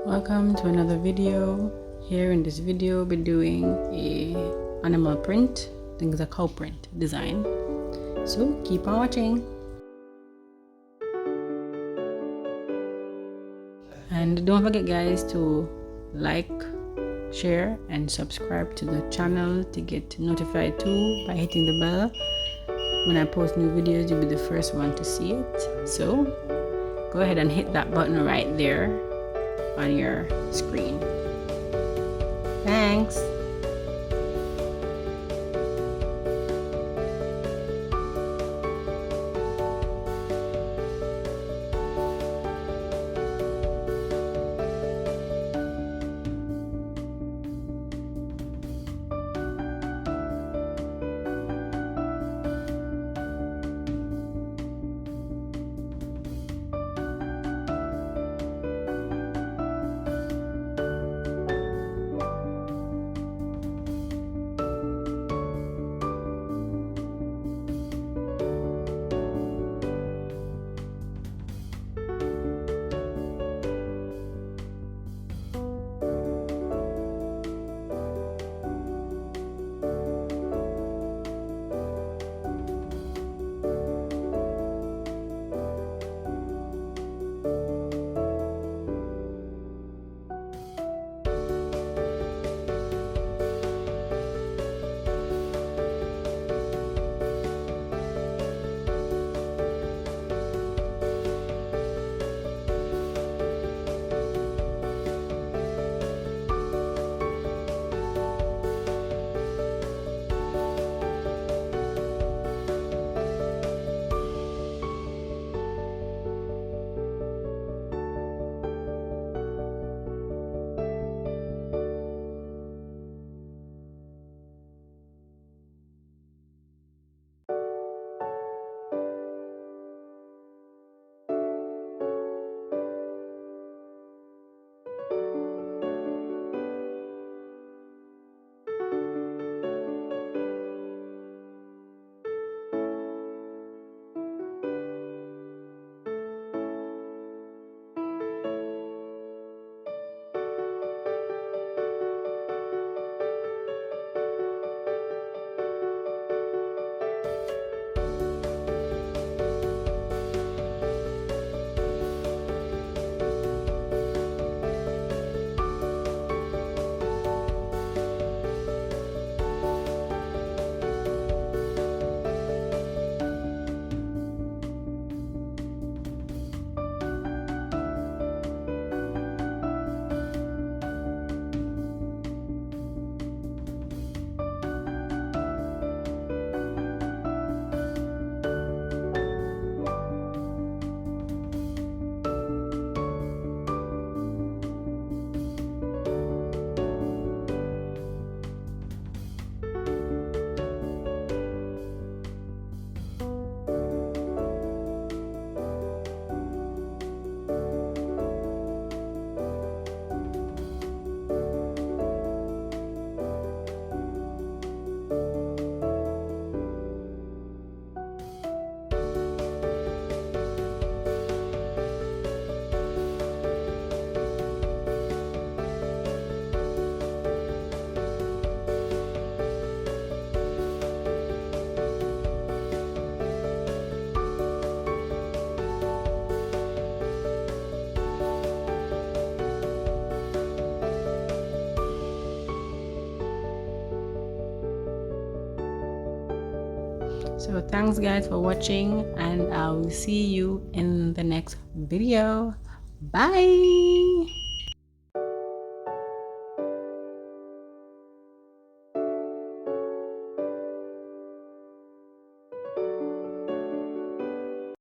Welcome to another video. Here in this video we'll be doing a animal print. I think it's a cow print design, so keep on watching. And don't forget guys to like, share and subscribe to the channel to get notified too by hitting the bell. When I post new videos, you'll be the first one to see it. So go ahead and hit that button right there on your screen. Thanks. So thanks guys for watching, and I will see you in the next video. Bye.